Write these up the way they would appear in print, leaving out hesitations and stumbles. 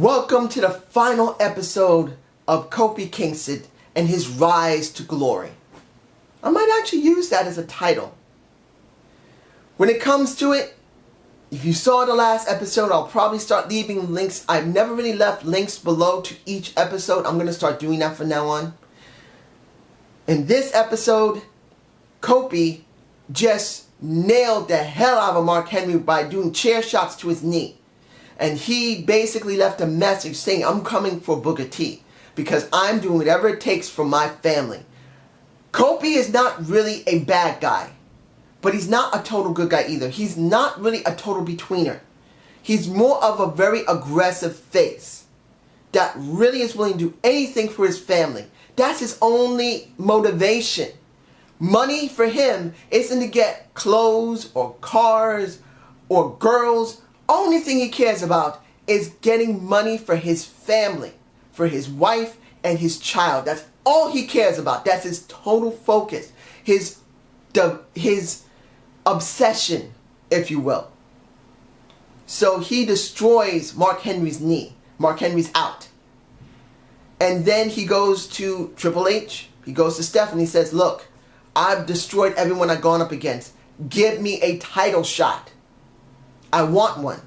Welcome to the final episode of Kofi Kingston and his rise to glory. I might actually use that as a title. When it comes to it, if you saw the last episode, I'll probably start leaving links. I've never really left links below to each episode. I'm going to start doing that from now on. In this episode, Kofi just nailed the hell out of Mark Henry by doing chair shots to his knee. And he basically left a message saying, I'm coming for Booker T because I'm doing whatever it takes for my family. Kofi is not really a bad guy, but he's not a total good guy either. He's not really a total betweener. He's more of a very aggressive face that really is willing to do anything for his family. That's his only motivation. Money for him isn't to get clothes or cars or girls. Only thing he cares about is getting money for his family, for his wife and his child. That's all he cares about. That's his total focus, his obsession, if you will. So he destroys Mark Henry's knee. Mark Henry's out. And then he goes to Triple H. He goes to Steph and he says, look, I've destroyed everyone I've gone up against. Give me a title shot. I want one.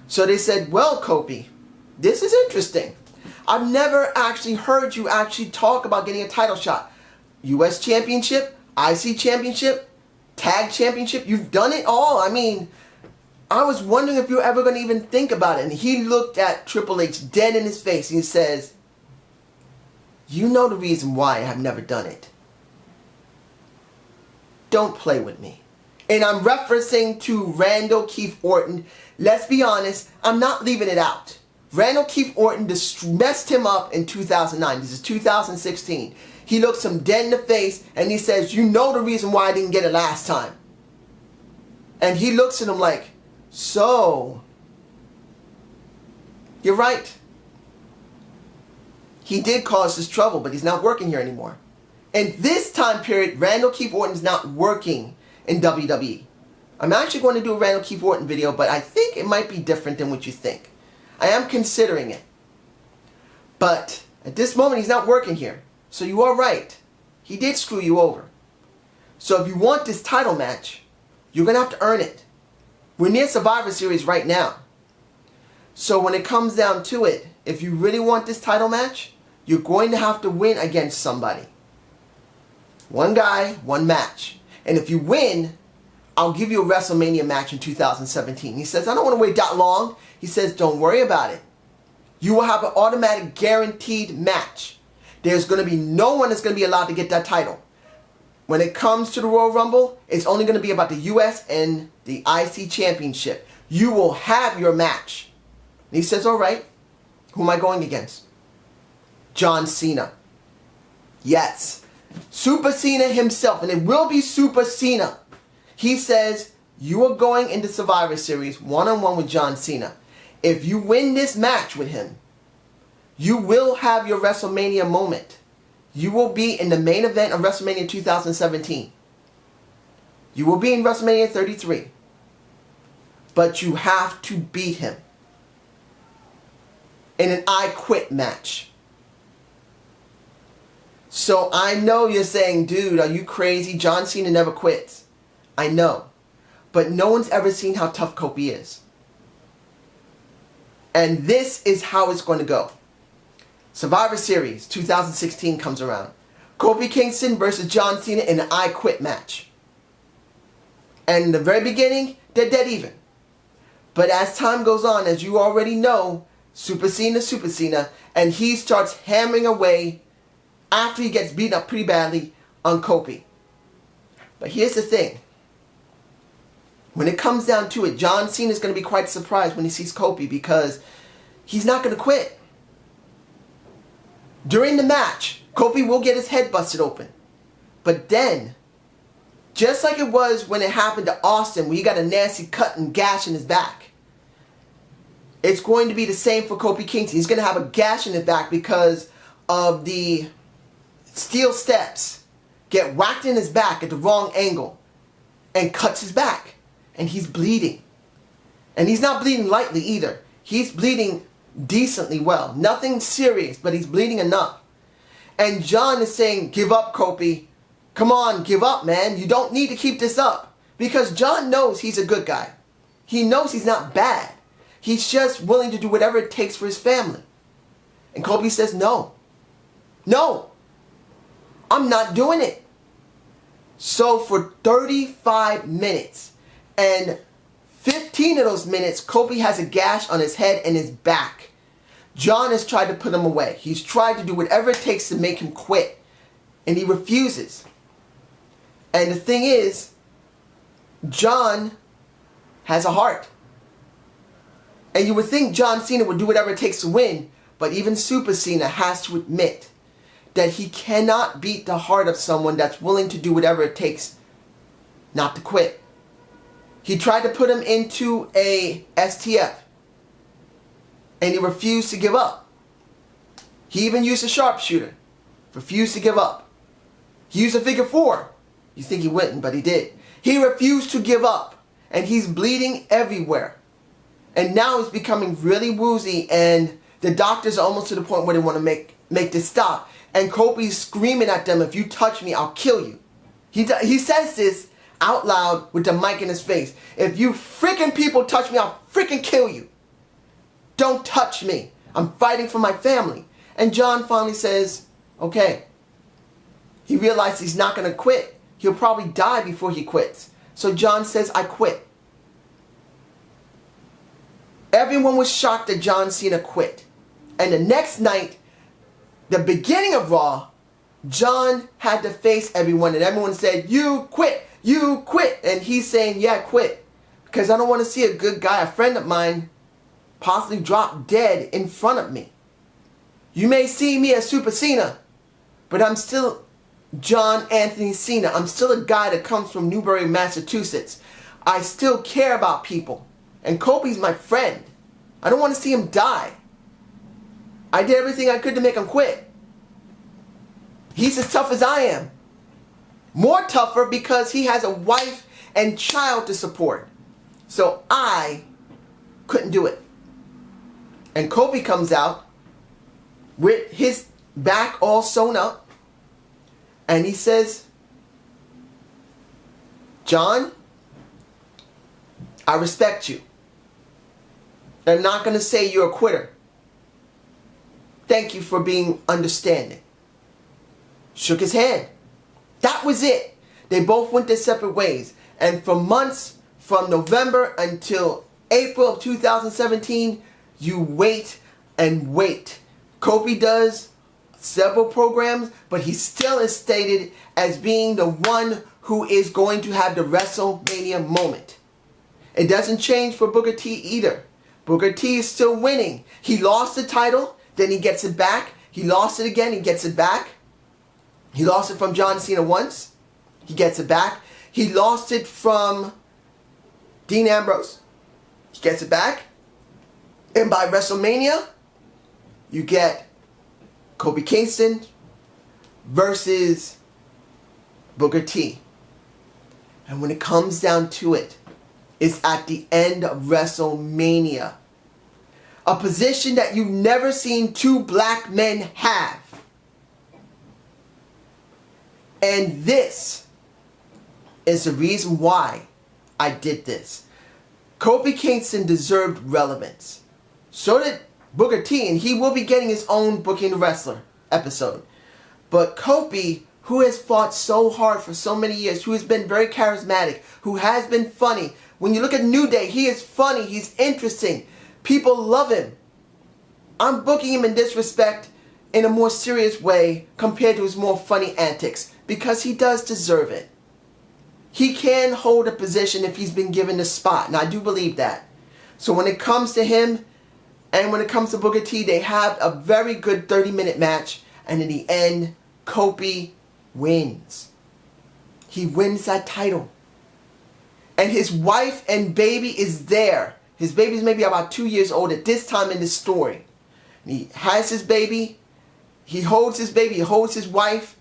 So they said, well, Kofi, this is interesting. I've never actually heard you actually talk about getting a title shot. U.S. Championship, IC Championship, Tag Championship. You've done it all. I mean, I was wondering if you were ever going to even think about it. And he looked at Triple H dead in his face and he says, you know the reason why I have never done it. Don't play with me. And I'm referencing to Randall Keith Orton. Let's be honest, I'm not leaving it out. Randall Keith Orton messed him up in 2009. This is 2016. He looks him dead in the face and he says, you know the reason why I didn't get it last time. And he looks at him like, so, you're right. He did cause this trouble, but he's not working here anymore. In this time period, Randall Keith Orton is not working in WWE. I'm actually going to do a Randall Keith Orton video, but I think it might be different than what you think. I am considering it. But at this moment, he's not working here. So you are right. He did screw you over. So if you want this title match, you're going to have to earn it. We're near Survivor Series right now. So when it comes down to it, if you really want this title match, you're going to have to win against somebody. One guy, one match. And if you win, I'll give you a WrestleMania match in 2017. He says, I don't want to wait that long. He says, don't worry about it. You will have an automatic guaranteed match. There's going to be no one that's going to be allowed to get that title. When it comes to the Royal Rumble, it's only going to be about the US and the IC Championship. You will have your match. And he says, all right, who am I going against? John Cena. Yes. Super Cena himself, and it will be Super Cena. He says, you are going into Survivor Series one-on-one with John Cena. If you win this match with him, you will have your WrestleMania moment. You will be in the main event of WrestleMania 2017. You will be in WrestleMania 33. But you have to beat him in an I Quit match. So I know you're saying, dude, are you crazy? John Cena never quits. I know. But no one's ever seen how tough Kofi is. And this is how it's going to go. Survivor Series 2016 comes around. Kofi Kingston versus John Cena in an I Quit match. And in the very beginning, they're dead even. But as time goes on, as you already know, Super Cena, and he starts hammering away after he gets beaten up pretty badly on Kofi. But here's the thing. When it comes down to it, John Cena is going to be quite surprised when he sees Kofi because he's not going to quit. During the match, Kofi will get his head busted open. But then, just like it was when it happened to Austin, where he got a nasty cut and gash in his back, it's going to be the same for Kofi Kingston. He's going to have a gash in his back because of the steel steps get whacked in his back at the wrong angle and cuts his back. And he's bleeding. And he's not bleeding lightly either. He's bleeding decently well. Nothing serious, but he's bleeding enough. And John is saying, give up, Kofi. Come on, give up, man. You don't need to keep this up. Because John knows he's a good guy. He knows he's not bad. He's just willing to do whatever it takes for his family. And Kofi says, no. No. I'm not doing it. So for 35 minutes, and 15 of those minutes, Kofi has a gash on his head and his back. John has tried to put him away. He's tried to do whatever it takes to make him quit. And he refuses. And the thing is, John has a heart. And you would think John Cena would do whatever it takes to win, but even Super Cena has to admit that he cannot beat the heart of someone that's willing to do whatever it takes not to quit. He tried to put him into a STF, and he refused to give up. He even used a sharpshooter, refused to give up. He used a figure four. You think he wouldn't, but he did. He refused to give up, and he's bleeding everywhere. And now he's becoming really woozy, and the doctors are almost to the point where they want to make this stop. And Kofi's screaming at them, if you touch me, I'll kill you. He says this out loud with the mic in his face. If you freaking people touch me, I'll freaking kill you. Don't touch me. I'm fighting for my family. And John finally says, okay. He realizes he's not going to quit. He'll probably die before he quits. So John says, I quit. Everyone was shocked that John Cena quit. And the next night, the beginning of Raw, John had to face everyone, and everyone said, you quit, you quit. And he's saying, yeah, I quit. Because I don't want to see a good guy, a friend of mine, possibly drop dead in front of me. You may see me as Super Cena, but I'm still John Anthony Cena. I'm still a guy that comes from Newbury, Massachusetts. I still care about people. And Kofi's my friend. I don't want to see him die. I did everything I could to make him quit. He's as tough as I am. More tougher because he has a wife and child to support. So I couldn't do it. And Kofi comes out with his back all sewn up. And he says, John, I respect you. I'm not going to say you're a quitter. Thank you for being understanding. Shook his hand. That was it. They both went their separate ways. And for months, from November until April of 2017, you wait and wait. Kofi does several programs, but he still is stated as being the one who is going to have the WrestleMania moment. It doesn't change for Booker T either. Booker T is still winning. He lost the title, then he gets it back. He lost it again, he gets it back. He lost it from John Cena once. He gets it back. He lost it from Dean Ambrose. He gets it back. And by WrestleMania, you get Kofi Kingston versus Booker T. And when it comes down to it, it's at the end of WrestleMania. A position that you've never seen two black men have. And this is the reason why I did this. Kofi Kingston deserved relevance. So did Booker T, and he will be getting his own Booking the Wrestler episode. But Kofi, who has fought so hard for so many years, who has been very charismatic, who has been funny. When you look at New Day, he is funny, he's interesting. People love him. I'm booking him in this respect in a more serious way compared to his more funny antics, because he does deserve it. He can hold a position if he's been given the spot, and I do believe that. So when it comes to him and when it comes to Booker T, they have a very good 30-minute match, and in the end, Kofi wins. He wins that title. And his wife and baby is there. His baby's maybe about 2 years old at this time in the story. And he has his baby. He holds his baby. He holds his wife.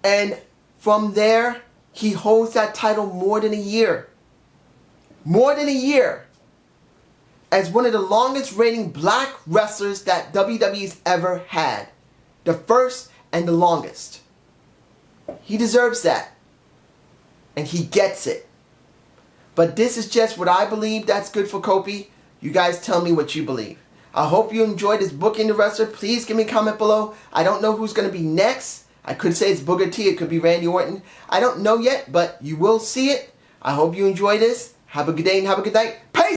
And from there, he holds that title more than a year. More than a year. as one of the longest reigning black wrestlers that WWE's ever had. The first and the longest. He deserves that. And he gets it. But this is just what I believe that's good for Kofi. You guys tell me what you believe. I hope you enjoyed this Booking the Wrestler. Please give me a comment below. I don't know who's going to be next. I could say it's Booker T. It could be Randy Orton. I don't know yet, but you will see it. I hope you enjoy this. Have a good day and have a good night. Peace!